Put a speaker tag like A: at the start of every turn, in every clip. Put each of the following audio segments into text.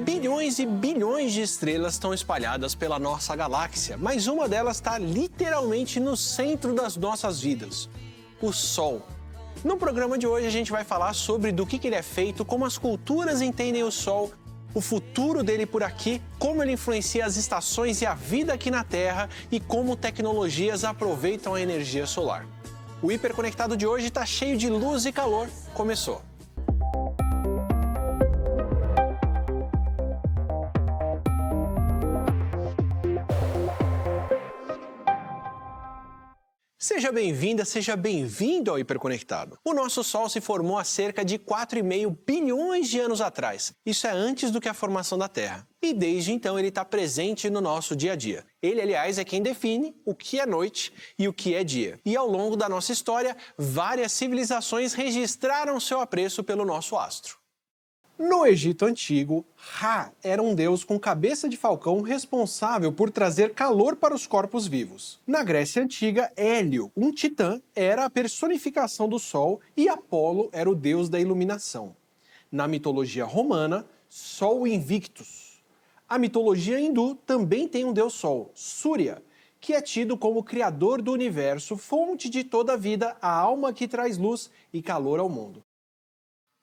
A: Bilhões e bilhões de estrelas estão espalhadas pela nossa galáxia, mas uma delas está literalmente no centro das nossas vidas: o Sol. No programa de hoje a gente vai falar sobre do que ele é feito, como as culturas entendem o Sol, o futuro dele por aqui, como ele influencia as estações e a vida aqui na Terra e como tecnologias aproveitam a energia solar. O Hiperconectado de hoje está cheio de luz e calor. Começou! Seja bem-vinda, seja bem-vindo ao Hiperconectado. O nosso Sol se formou há cerca de 4,5 bilhões de anos atrás. Isso é antes do que a formação da Terra. E desde então ele está presente no nosso dia a dia. Ele, aliás, é quem define o que é noite e o que é dia. E ao longo da nossa história, várias civilizações registraram seu apreço pelo nosso astro. No Egito Antigo, Ra era um deus com cabeça de falcão responsável por trazer calor para os corpos vivos. Na Grécia Antiga, Hélio, um titã, era a personificação do Sol e Apolo era o deus da iluminação. Na mitologia romana, Sol Invictus. A mitologia hindu também tem um deus Sol, Surya, que é tido como criador do universo, fonte de toda a vida, a alma que traz luz e calor ao mundo.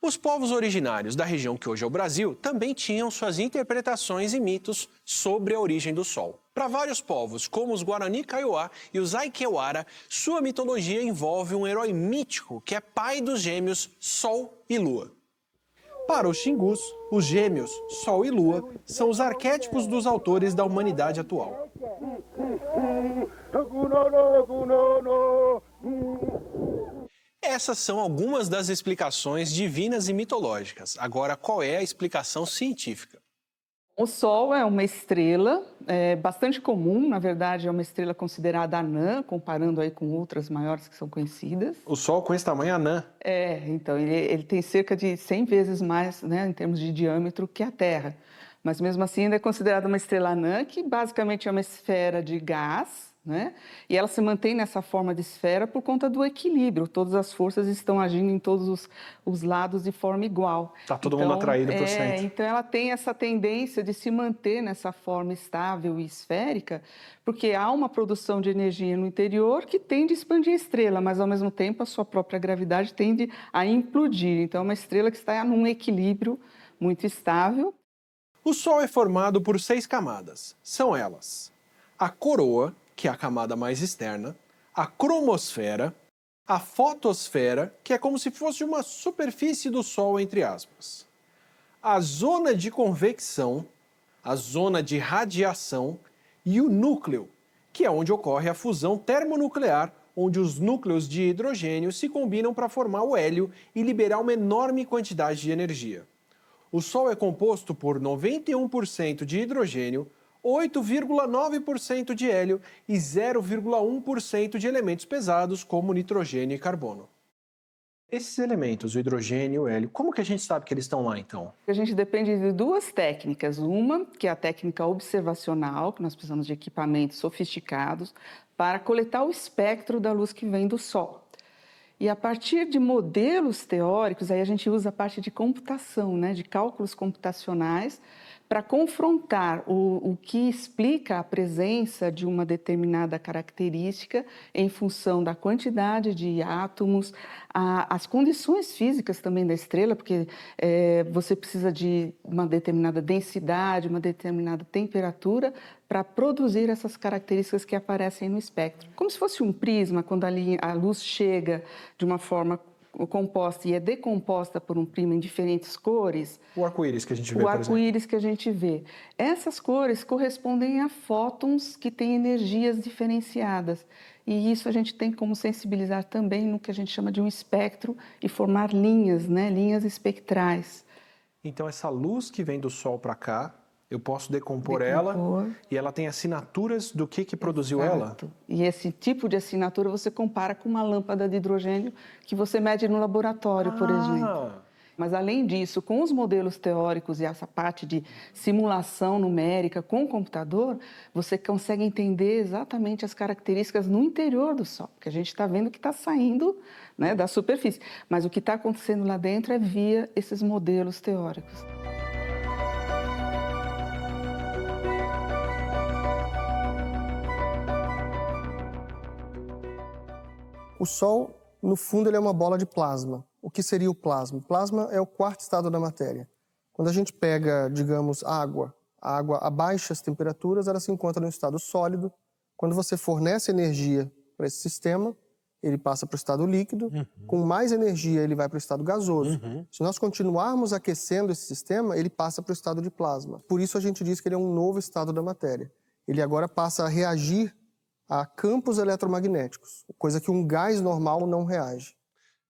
A: Os povos originários da região que hoje é o Brasil também tinham suas interpretações e mitos sobre a origem do Sol. Para vários povos, como os Guarani Kaiowá e os Aikewara, sua mitologia envolve um herói mítico que é pai dos gêmeos Sol e Lua. Para os Xingus, os gêmeos Sol e Lua são os arquétipos dos autores da humanidade atual. Essas são algumas das explicações divinas e mitológicas. Agora, qual é a explicação científica?
B: O Sol é uma estrela bastante comum, na verdade é uma estrela considerada anã, comparando aí com outras maiores que são conhecidas.
A: O Sol com esse tamanho anã?
B: Então ele tem cerca de 100 vezes mais, né, em termos de diâmetro que a Terra. Mas mesmo assim ainda é considerada uma estrela anã, que basicamente é uma esfera de gás, né? E ela se mantém nessa forma de esfera por conta do equilíbrio. Todas as forças estão agindo em todos os lados de forma igual.
A: Está todo mundo atraído para o centro.
B: Então ela tem essa tendência de se manter nessa forma estável e esférica, porque há uma produção de energia no interior que tende a expandir a estrela, mas ao mesmo tempo a sua própria gravidade tende a implodir. Então é uma estrela que está num equilíbrio muito estável.
A: O Sol é formado por 6 camadas. São elas: a coroa, que é a camada mais externa, a cromosfera, a fotosfera, que é como se fosse uma superfície do Sol, entre aspas, a zona de convecção, a zona de radiação e o núcleo, que é onde ocorre a fusão termonuclear, onde os núcleos de hidrogênio se combinam para formar o hélio e liberar uma enorme quantidade de energia. O Sol é composto por 91% de hidrogênio, 8,9% de hélio e 0,1% de elementos pesados como nitrogênio e carbono. Esses elementos, o hidrogênio e o hélio, como que a gente sabe que eles estão lá, então?
B: A gente depende de 2 técnicas. Uma, que é a técnica observacional, que nós precisamos de equipamentos sofisticados para coletar o espectro da luz que vem do Sol. E a partir de modelos teóricos, aí a gente usa a parte de computação, né, de cálculos computacionais, para confrontar o que explica a presença de uma determinada característica em função da quantidade de átomos, as condições físicas também da estrela, porque você precisa de uma determinada densidade, uma determinada temperatura para produzir essas características que aparecem no espectro. Como se fosse um prisma, quando a luz chega de uma forma composta e é decomposta por um prisma em diferentes cores.
A: O arco-íris que a gente vê, por exemplo.
B: O arco-íris que a gente vê. Essas cores correspondem a fótons que têm energias diferenciadas. E isso a gente tem como sensibilizar também no que a gente chama de um espectro e formar linhas, né? Linhas espectrais.
A: Então essa luz que vem do Sol para cá, eu posso decompor ela e ela tem assinaturas do que produziu ela?
B: E esse tipo de assinatura você compara com uma lâmpada de hidrogênio que você mede no laboratório, por exemplo. Mas, além disso, com os modelos teóricos e essa parte de simulação numérica com o computador, você consegue entender exatamente as características no interior do Sol, porque a gente está vendo que está saindo, né, da superfície, mas o que está acontecendo lá dentro é via esses modelos teóricos.
C: O Sol, no fundo, ele é uma bola de plasma. O que seria o plasma? O plasma é o quarto estado da matéria. Quando a gente pega, digamos, a água a baixas temperaturas, ela se encontra no estado sólido. Quando você fornece energia para esse sistema, ele passa para o estado líquido. Com mais energia, ele vai para o estado gasoso. Se nós continuarmos aquecendo esse sistema, ele passa para o estado de plasma. Por isso a gente diz que ele é um novo estado da matéria. Ele agora passa a reagir a campos eletromagnéticos, coisa que um gás normal não reage.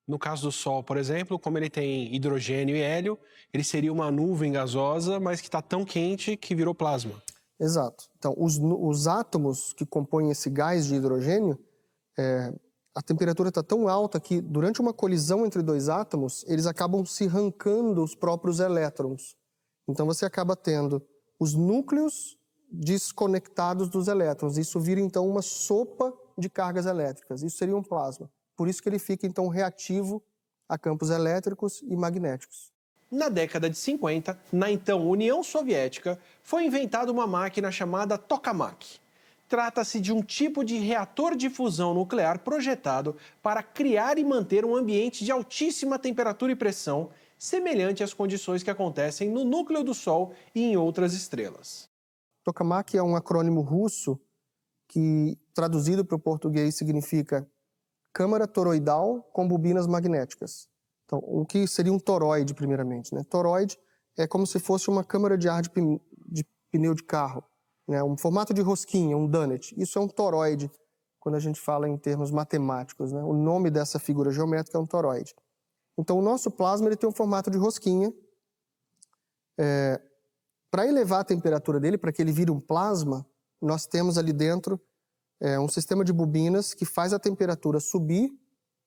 A: No caso do Sol, por exemplo, como ele tem hidrogênio e hélio, ele seria uma nuvem gasosa, mas que está tão quente que virou plasma.
C: Exato. Então, os átomos que compõem esse gás de hidrogênio, a temperatura está tão alta que, durante uma colisão entre dois átomos, eles acabam se arrancando os próprios elétrons. Então, você acaba tendo os núcleos desconectados dos elétrons. Isso vira, então, uma sopa de cargas elétricas. Isso seria um plasma. Por isso que ele fica, então, reativo a campos elétricos e magnéticos.
A: Na década de 50, na então União Soviética, foi inventada uma máquina chamada tokamak. Trata-se de um tipo de reator de fusão nuclear projetado para criar e manter um ambiente de altíssima temperatura e pressão, semelhante às condições que acontecem no núcleo do Sol e em outras estrelas.
C: Tokamak é um acrônimo russo que, traduzido para o português, significa câmara toroidal com bobinas magnéticas. Então, o que seria um toroide, primeiramente, né? Toroide é como se fosse uma câmara de ar de pneu de carro, né? Um formato de rosquinha, um donut. Isso é um toroide, quando a gente fala em termos matemáticos, né? O nome dessa figura geométrica é um toroide. Então, o nosso plasma ele tem um formato de rosquinha. Para elevar a temperatura dele, para que ele vire um plasma, nós temos ali dentro um sistema de bobinas que faz a temperatura subir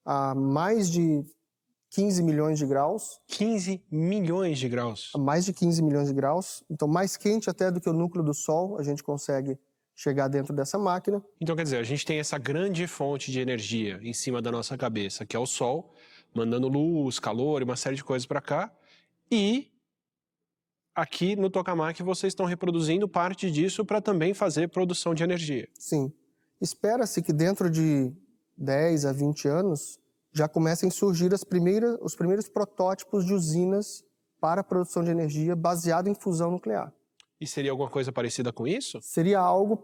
C: a mais de 15 milhões de graus.
A: 15 milhões de graus.
C: A mais de 15 milhões de graus. Então, mais quente até do que o núcleo do Sol, a gente consegue chegar dentro dessa máquina.
A: Então, quer dizer, a gente tem essa grande fonte de energia em cima da nossa cabeça, que é o Sol, mandando luz, calor e uma série de coisas para cá. E aqui no tokamak vocês estão reproduzindo parte disso para também fazer produção de energia.
C: Sim. Espera-se que dentro de 10 a 20 anos já comecem a surgir os primeiros protótipos de usinas para a produção de energia baseado em fusão nuclear.
A: E seria alguma coisa parecida com isso?
C: Seria algo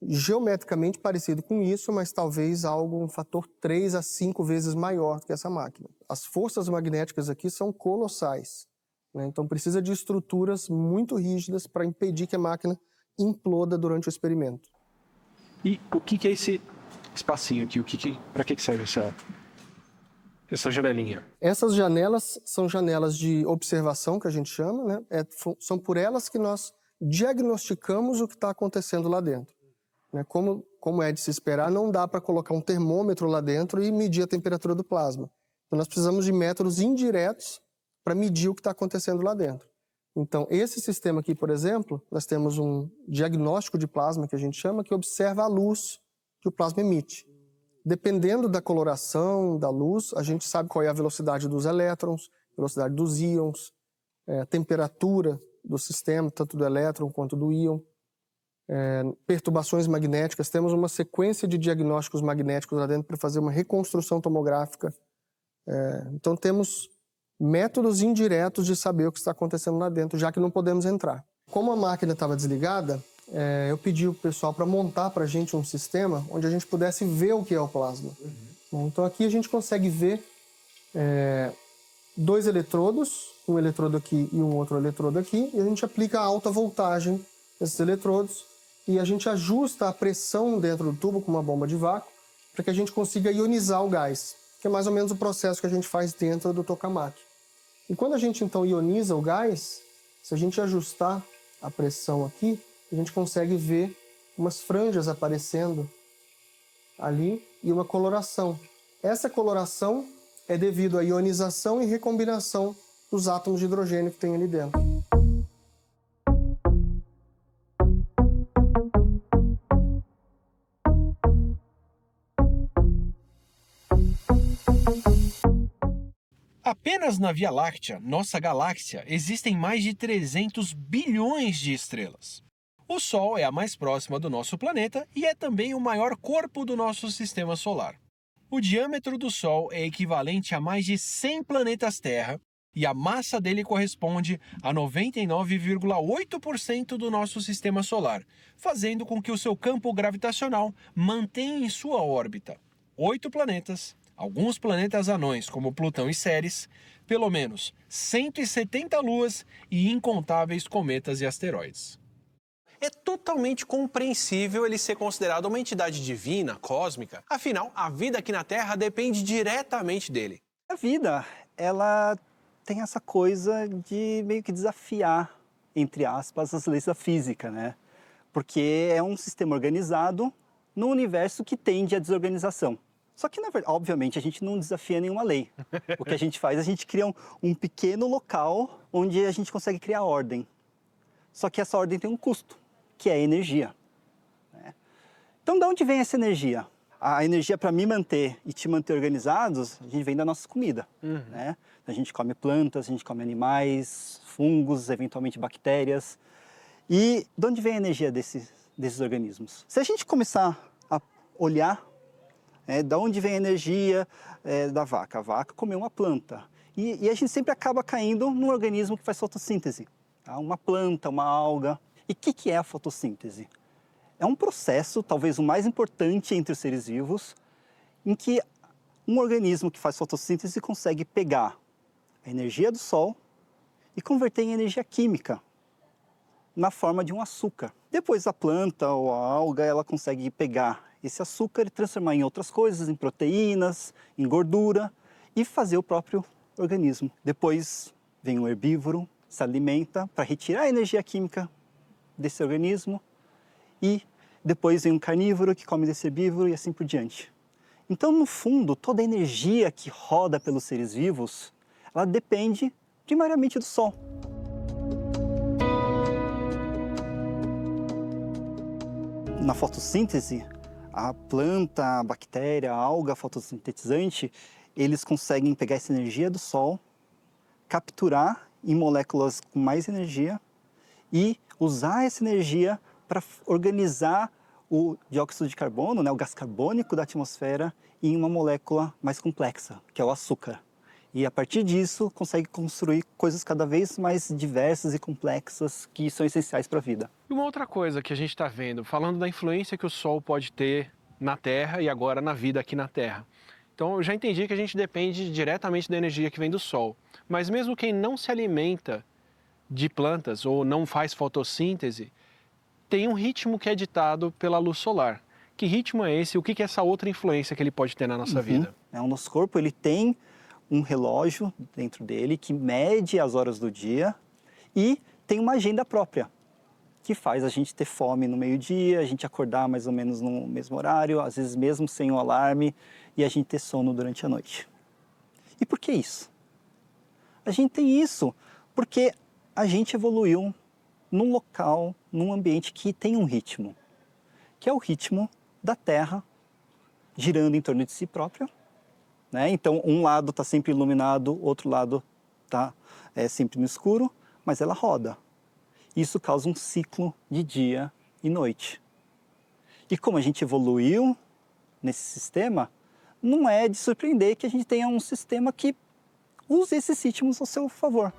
C: geometricamente parecido com isso, mas talvez um fator 3 a 5 vezes maior do que essa máquina. As forças magnéticas aqui são colossais, né? Então precisa de estruturas muito rígidas para impedir que a máquina imploda durante o experimento.
A: E o que é esse espacinho aqui? Para que serve essa janelinha?
C: Essas janelas são janelas de observação, que a gente chama, né? São por elas que nós diagnosticamos o que está acontecendo lá dentro. Né? Como é de se esperar, não dá para colocar um termômetro lá dentro e medir a temperatura do plasma. Então nós precisamos de métodos indiretos para medir o que está acontecendo lá dentro. Então, esse sistema aqui, por exemplo, nós temos um diagnóstico de plasma, que a gente chama, que observa a luz que o plasma emite. Dependendo da coloração da luz, a gente sabe qual é a velocidade dos elétrons, velocidade dos íons, a temperatura do sistema, tanto do elétron quanto do íon, perturbações magnéticas. Temos uma sequência de diagnósticos magnéticos lá dentro para fazer uma reconstrução tomográfica. Então, temos métodos indiretos de saber o que está acontecendo lá dentro, já que não podemos entrar. Como a máquina estava desligada, eu pedi o pessoal para montar para a gente um sistema onde a gente pudesse ver o que é o plasma. Então aqui a gente consegue ver 2 eletrodos, um eletrodo aqui e um outro eletrodo aqui, e a gente aplica alta voltagem nesses eletrodos e a gente ajusta a pressão dentro do tubo com uma bomba de vácuo para que a gente consiga ionizar o gás, que é mais ou menos o processo que a gente faz dentro do tokamak. E quando a gente então ioniza o gás, se a gente ajustar a pressão aqui, a gente consegue ver umas franjas aparecendo ali e uma coloração. Essa coloração é devido à ionização e recombinação dos átomos de hidrogênio que tem ali dentro.
A: Apenas na Via Láctea, nossa galáxia, existem mais de 300 bilhões de estrelas. O Sol é a mais próxima do nosso planeta e é também o maior corpo do nosso sistema solar. O diâmetro do Sol é equivalente a mais de 100 planetas Terra e a massa dele corresponde a 99,8% do nosso sistema solar, fazendo com que o seu campo gravitacional mantenha em sua órbita 8 planetas, alguns planetas anões como Plutão e Ceres, pelo menos 170 luas e incontáveis cometas e asteroides. É totalmente compreensível ele ser considerado uma entidade divina, cósmica, afinal, a vida aqui na Terra depende diretamente dele.
D: A vida, ela tem essa coisa de meio que desafiar, entre aspas, as leis da física, né? Porque é um sistema organizado no universo que tende à desorganização. Só que, na verdade, obviamente, a gente não desafia nenhuma lei. O que a gente faz, a gente cria um pequeno local onde a gente consegue criar ordem. Só que essa ordem tem um custo, que é a energia, né? Então, de onde vem essa energia? A energia para me manter e te manter organizados, a gente vem da nossa comida, né? A gente come plantas, a gente come animais, fungos, eventualmente bactérias. E de onde vem a energia desses organismos? Se a gente começar a olhar, de onde vem a energia da vaca? A vaca comeu uma planta. E a gente sempre acaba caindo num organismo que faz fotossíntese, tá? Uma planta, uma alga. E o que é a fotossíntese? É um processo, talvez o mais importante entre os seres vivos, em que um organismo que faz fotossíntese consegue pegar a energia do sol e converter em energia química, na forma de um açúcar. Depois a planta ou a alga, ela consegue pegar esse açúcar e transformar em outras coisas, em proteínas, em gordura, e fazer o próprio organismo. Depois vem o herbívoro, se alimenta para retirar a energia química desse organismo, e depois vem um carnívoro que come desse herbívoro e assim por diante. Então, no fundo, toda a energia que roda pelos seres vivos, ela depende primariamente do Sol. Na fotossíntese, a planta, a bactéria, a alga fotossintetizante, eles conseguem pegar essa energia do Sol, capturar em moléculas com mais energia e usar essa energia para organizar o dióxido de carbono, né, o gás carbônico da atmosfera, em uma molécula mais complexa, que é o açúcar. E a partir disso, consegue construir coisas cada vez mais diversas e complexas que são essenciais para a vida.
A: E uma outra coisa que a gente está vendo, falando da influência que o Sol pode ter na Terra e agora na vida aqui na Terra. Então, eu já entendi que a gente depende diretamente da energia que vem do Sol. Mas mesmo quem não se alimenta de plantas ou não faz fotossíntese, tem um ritmo que é ditado pela luz solar. Que ritmo é esse? O que é essa outra influência que ele pode ter na nossa vida?
D: O nosso corpo ele tem um relógio dentro dele que mede as horas do dia e tem uma agenda própria, que faz a gente ter fome no meio-dia, a gente acordar mais ou menos no mesmo horário, às vezes mesmo sem o alarme, e a gente ter sono durante a noite. E por que isso? A gente tem isso porque a gente evoluiu num local, num ambiente que tem um ritmo, que é o ritmo da Terra girando em torno de si própria, né? Então, um lado está sempre iluminado, outro lado está sempre no escuro, mas ela roda. Isso causa um ciclo de dia e noite. E como a gente evoluiu nesse sistema, não é de surpreender que a gente tenha um sistema que use esses ritmos ao seu favor.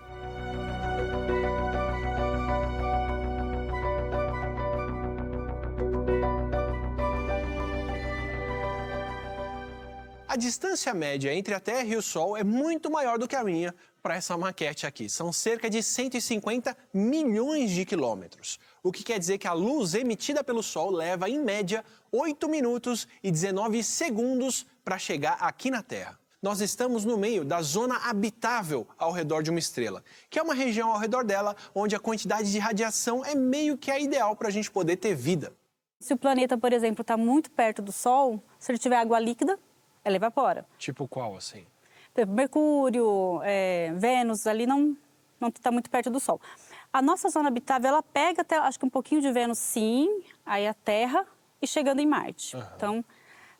A: A distância média entre a Terra e o Sol é muito maior do que a minha para essa maquete aqui. São cerca de 150 milhões de quilômetros. O que quer dizer que a luz emitida pelo Sol leva, em média, 8 minutos e 19 segundos para chegar aqui na Terra. Nós estamos no meio da zona habitável ao redor de uma estrela, que é uma região ao redor dela onde a quantidade de radiação é meio que a ideal para a gente poder ter vida.
E: Se o planeta, por exemplo, está muito perto do Sol, se ele tiver água líquida, ela evapora.
A: Tipo qual, assim?
E: Por Mercúrio, Vênus, ali não está muito perto do Sol. A nossa zona habitável, ela pega até, acho que um pouquinho de Vênus, sim, aí a Terra e chegando em Marte. Então,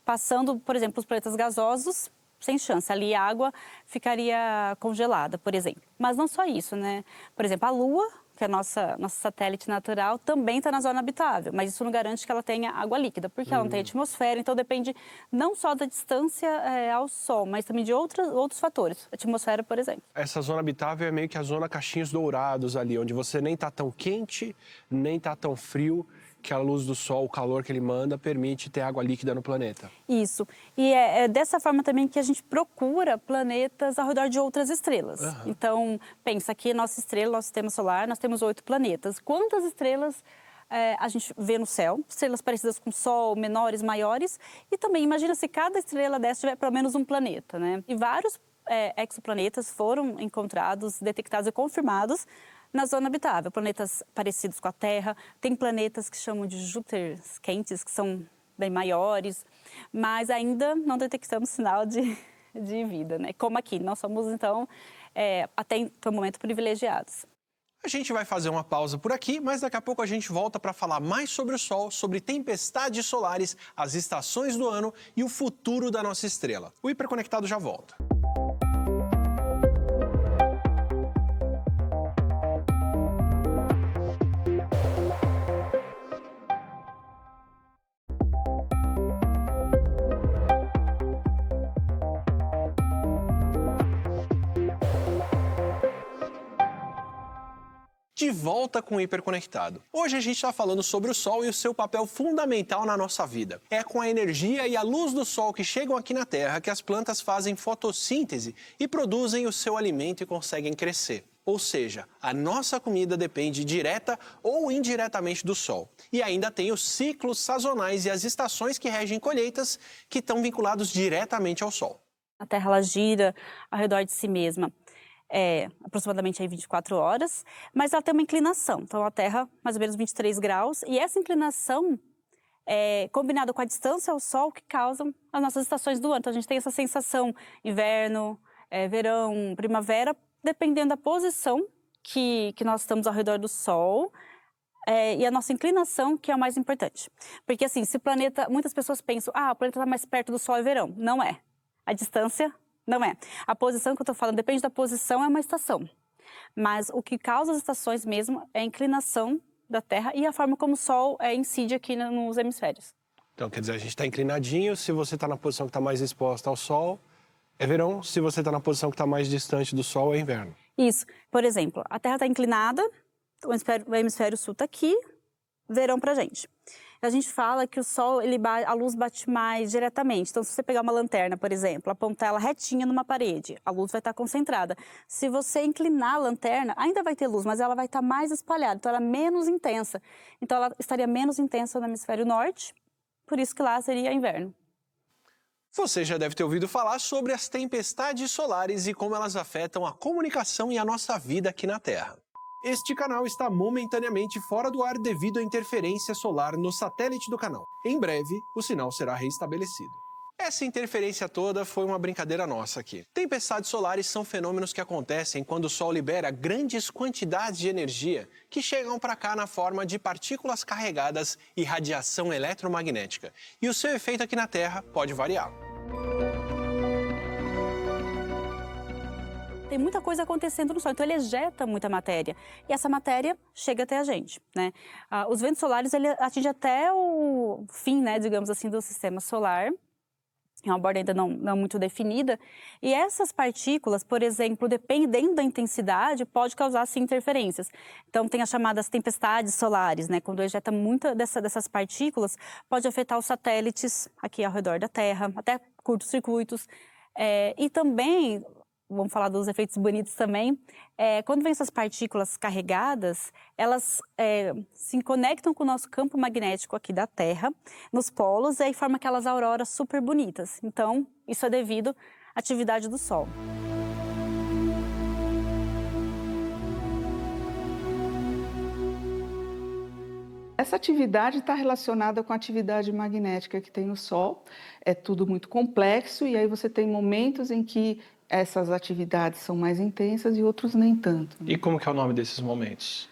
E: passando, por exemplo, os planetas gasosos, sem chance. Ali a água ficaria congelada, por exemplo. Mas não só isso, né? Por exemplo, a Lua, que é nosso satélite natural, também está na zona habitável, mas isso não garante que ela tenha água líquida, porque ela não tem atmosfera, então depende não só da distância ao Sol, mas também de outros fatores, atmosfera, por exemplo.
A: Essa zona habitável é meio que a zona Caixinhos Dourados ali, onde você nem está tão quente, nem está tão frio, que a luz do Sol, o calor que ele manda, permite ter água líquida no planeta.
E: Isso. E é dessa forma também que a gente procura planetas ao redor de outras estrelas. Então, pensa aqui, nossa estrela, nosso sistema solar, nós temos 8 planetas. Quantas estrelas a gente vê no céu? Estrelas parecidas com o Sol, menores, maiores. E também, imagina se cada estrela dessa tiver pelo menos um planeta, né? E vários exoplanetas foram encontrados, detectados e confirmados na zona habitável, planetas parecidos com a Terra. Tem planetas que chamam de Júpiteres quentes, que são bem maiores, mas ainda não detectamos sinal de vida, né? Como aqui, nós somos, então, até o momento, privilegiados.
A: A gente vai fazer uma pausa por aqui, mas daqui a pouco a gente volta para falar mais sobre o Sol, sobre tempestades solares, as estações do ano e o futuro da nossa estrela. O Hiperconectado já volta. De volta com o Hiperconectado. Hoje a gente está falando sobre o Sol e o seu papel fundamental na nossa vida. É com a energia e a luz do Sol que chegam aqui na Terra que as plantas fazem fotossíntese e produzem o seu alimento e conseguem crescer. Ou seja, a nossa comida depende direta ou indiretamente do Sol. E ainda tem os ciclos sazonais e as estações que regem colheitas que estão vinculados diretamente ao Sol.
E: A Terra, ela gira ao redor de si mesma. Aproximadamente aí 24 horas, mas ela tem uma inclinação. Então, a Terra, mais ou menos 23 graus, e essa inclinação, combinada com a distância ao Sol, que causam as nossas estações do ano. Então, a gente tem essa sensação inverno, verão, primavera, dependendo da posição que nós estamos ao redor do Sol, e a nossa inclinação, que é o mais importante. Porque, assim, se o planeta... Muitas pessoas pensam, o planeta está mais perto do Sol é verão. Não é. A distância... Não é. A posição que eu estou falando, depende da posição, é uma estação. Mas o que causa as estações mesmo é a inclinação da Terra e a forma como o Sol incide aqui nos hemisférios.
A: Então, quer dizer, a gente está inclinadinho, se você está na posição que está mais exposta ao Sol, é verão, se você está na posição que está mais distante do Sol, é inverno.
E: Isso. Por exemplo, a Terra está inclinada, o hemisfério sul está aqui, verão pra gente. A gente fala que o Sol, a luz bate mais diretamente. Então, se você pegar uma lanterna, por exemplo, apontar ela retinha numa parede, a luz vai estar concentrada. Se você inclinar a lanterna, ainda vai ter luz, mas ela vai estar mais espalhada, então ela é menos intensa. Então, ela estaria menos intensa no hemisfério norte, por isso que lá seria inverno.
A: Você já deve ter ouvido falar sobre as tempestades solares e como elas afetam a comunicação e a nossa vida aqui na Terra. Este canal está momentaneamente fora do ar devido à interferência solar no satélite do canal. Em breve, o sinal será reestabelecido. Essa interferência toda foi uma brincadeira nossa aqui. Tempestades solares são fenômenos que acontecem quando o Sol libera grandes quantidades de energia que chegam para cá na forma de partículas carregadas e radiação eletromagnética. E o seu efeito aqui na Terra pode variar.
E: Tem muita coisa acontecendo no Sol, então ele ejeta muita matéria. E essa matéria chega até a gente, né? Os ventos solares, ele atinge até o fim, né, digamos assim, do sistema solar. É uma borda ainda não muito definida. E essas partículas, por exemplo, dependendo da intensidade, pode causar, sim, interferências. Então, tem as chamadas tempestades solares, né? Quando ejeta muita dessas partículas, pode afetar os satélites aqui ao redor da Terra, até curtos-circuitos. E também... Vamos falar dos efeitos bonitos também. Quando vem essas partículas carregadas, elas se conectam com o nosso campo magnético aqui da Terra, nos polos, e aí forma aquelas auroras super bonitas. Então, isso é devido à atividade do Sol.
B: Essa atividade está relacionada com a atividade magnética que tem no Sol. É tudo muito complexo e aí você tem momentos em que essas atividades são mais intensas e outros nem tanto.
A: E como que é o nome desses momentos?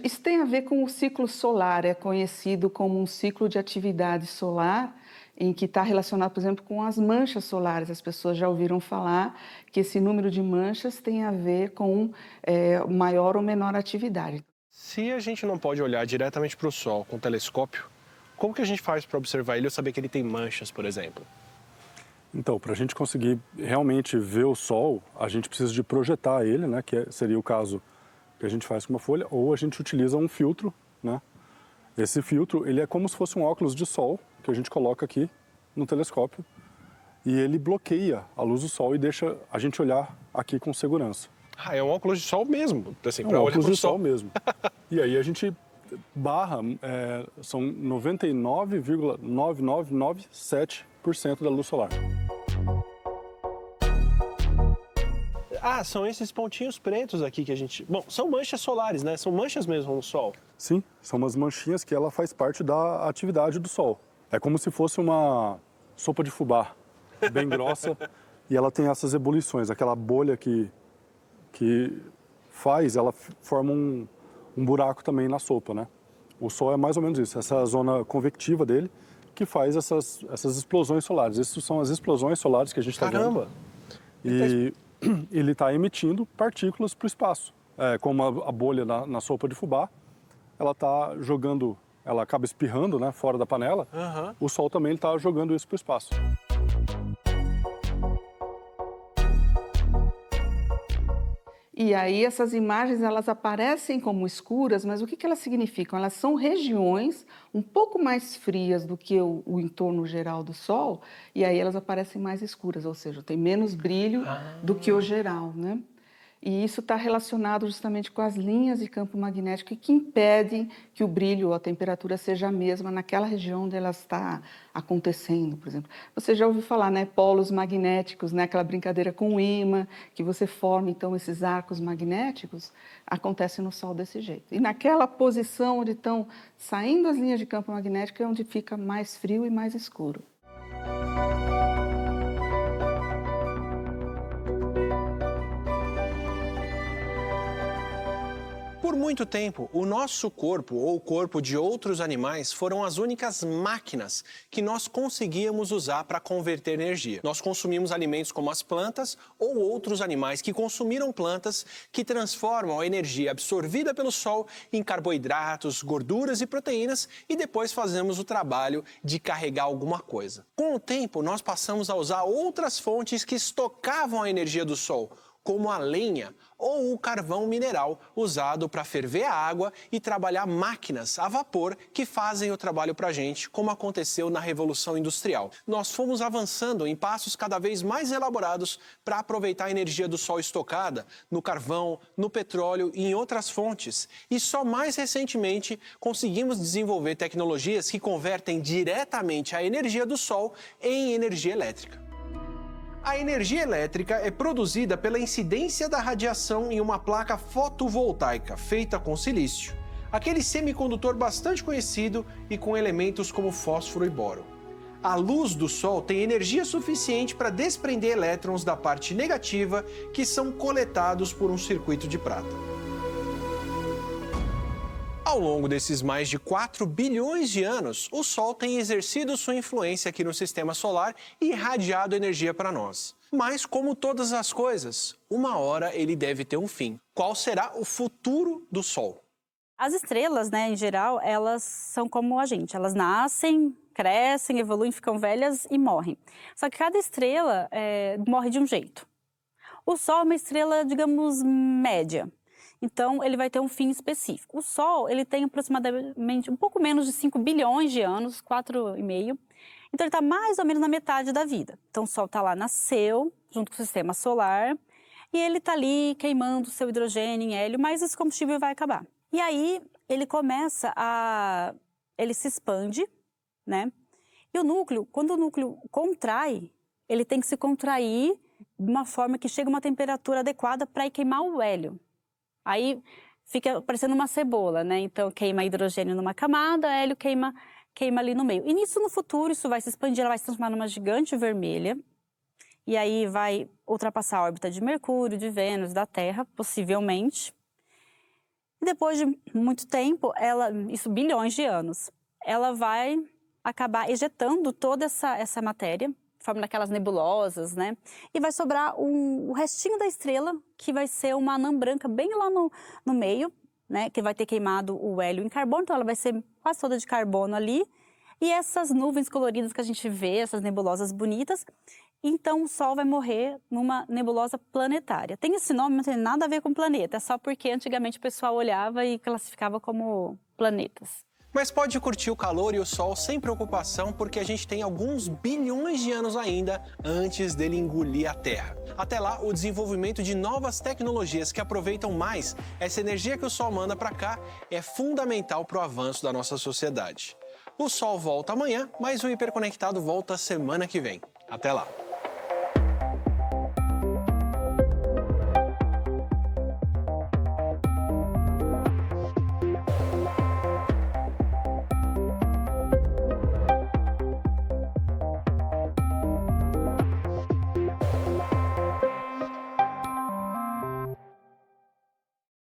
B: Isso tem a ver com o ciclo solar, é conhecido como um ciclo de atividade solar, em que está relacionado, por exemplo, com as manchas solares. As pessoas já ouviram falar que esse número de manchas tem a ver com maior ou menor atividade.
A: Se a gente não pode olhar diretamente para o Sol com o telescópio, como que a gente faz para observar ele ou saber que ele tem manchas, por exemplo?
F: Então, para a gente conseguir realmente ver o Sol, a gente precisa de projetar ele, né, que seria o caso que a gente faz com uma folha, ou a gente utiliza um filtro, né? Esse filtro, ele é como se fosse um óculos de sol que a gente coloca aqui no telescópio e ele bloqueia a luz do sol e deixa a gente olhar aqui com segurança.
A: Ah, é um óculos de sol mesmo, assim,
F: É um
A: para olhar
F: óculos
A: para o
F: de sol
A: sol.
F: mesmo. E aí a gente barra, são 99,9997% da luz solar.
A: Ah, são esses pontinhos pretos aqui que a gente... Bom, são manchas solares, né? São manchas mesmo no Sol.
F: Sim, são umas manchinhas que ela faz parte da atividade do Sol. É como se fosse uma sopa de fubá, bem grossa, e ela tem essas ebulições, aquela bolha que faz, ela forma um buraco também na sopa, né? O Sol é mais ou menos isso, essa zona convectiva dele que faz essas explosões solares. Essas são as explosões solares que a gente está vendo.
A: Caramba!
F: E ele está emitindo partículas para o espaço. Como a bolha na sopa de fubá, ela está jogando, ela acaba espirrando, né, fora da panela.
A: Uhum.
F: O Sol também está jogando isso para o espaço.
B: E aí essas imagens elas aparecem como escuras, mas o que elas significam? Elas são regiões um pouco mais frias do que o entorno geral do Sol, e aí elas aparecem mais escuras, ou seja, tem menos brilho do que o geral, né? E isso está relacionado justamente com as linhas de campo magnético que impedem que o brilho ou a temperatura seja a mesma naquela região onde ela está acontecendo, por exemplo. Você já ouviu falar, né, polos magnéticos, né, aquela brincadeira com o ímã, que você forma, então, esses arcos magnéticos, acontece no Sol desse jeito. E naquela posição onde estão saindo as linhas de campo magnético é onde fica mais frio e mais escuro.
A: Por muito tempo, o nosso corpo ou o corpo de outros animais foram as únicas máquinas que nós conseguíamos usar para converter energia. Nós consumimos alimentos como as plantas ou outros animais que consumiram plantas que transformam a energia absorvida pelo Sol em carboidratos, gorduras e proteínas e depois fazemos o trabalho de carregar alguma coisa. Com o tempo, nós passamos a usar outras fontes que estocavam a energia do Sol, como a lenha ou o carvão mineral usado para ferver a água e trabalhar máquinas a vapor que fazem o trabalho para a gente, como aconteceu na Revolução Industrial. Nós fomos avançando em passos cada vez mais elaborados para aproveitar a energia do Sol estocada no carvão, no petróleo e em outras fontes. E só mais recentemente conseguimos desenvolver tecnologias que convertem diretamente a energia do Sol em energia elétrica. A energia elétrica é produzida pela incidência da radiação em uma placa fotovoltaica feita com silício, aquele semicondutor bastante conhecido e com elementos como fósforo e boro. A luz do Sol tem energia suficiente para desprender elétrons da parte negativa que são coletados por um circuito de prata. Ao longo desses mais de 4 bilhões de anos, o Sol tem exercido sua influência aqui no sistema solar e irradiado energia para nós. Mas, como todas as coisas, uma hora ele deve ter um fim. Qual será o futuro do Sol?
E: As estrelas, né, em geral, elas são como a gente. Elas nascem, crescem, evoluem, ficam velhas e morrem. Só que cada estrela morre de um jeito. O Sol é uma estrela, digamos, média. Então, ele vai ter um fim específico. O Sol, ele tem aproximadamente um pouco menos de 5 bilhões de anos, 4,5. Então, ele está mais ou menos na metade da vida. Então, o Sol está lá, nasceu, junto com o sistema solar, e ele está ali queimando seu hidrogênio em hélio, mas esse combustível vai acabar. E aí, ele ele se expande, né? E o núcleo, quando o núcleo contrai, ele tem que se contrair de uma forma que chega a uma temperatura adequada para ir queimar o hélio. Aí fica parecendo uma cebola, né? Então queima hidrogênio numa camada, hélio queima ali no meio. E nisso, no futuro, isso vai se expandir, ela vai se transformar numa gigante vermelha. e aí vai ultrapassar a órbita de Mercúrio, de Vênus, da Terra, possivelmente. E depois de muito tempo, isso bilhões de anos, ela vai acabar ejetando toda essa matéria, formando aquelas nebulosas, né? E vai sobrar o restinho da estrela, que vai ser uma anã branca bem lá no meio, né? Que vai ter queimado o hélio em carbono, então ela vai ser quase toda de carbono ali. E essas nuvens coloridas que a gente vê, essas nebulosas bonitas, então o Sol vai morrer numa nebulosa planetária. Tem esse nome, mas não tem nada a ver com planeta, é só porque antigamente o pessoal olhava e classificava como planetas.
A: Mas pode curtir o calor e o sol sem preocupação, porque a gente tem alguns bilhões de anos ainda antes dele engolir a Terra. Até lá, o desenvolvimento de novas tecnologias que aproveitam mais essa energia que o Sol manda para cá é fundamental para o avanço da nossa sociedade. O Sol volta amanhã, mas o Hiperconectado volta semana que vem. Até lá!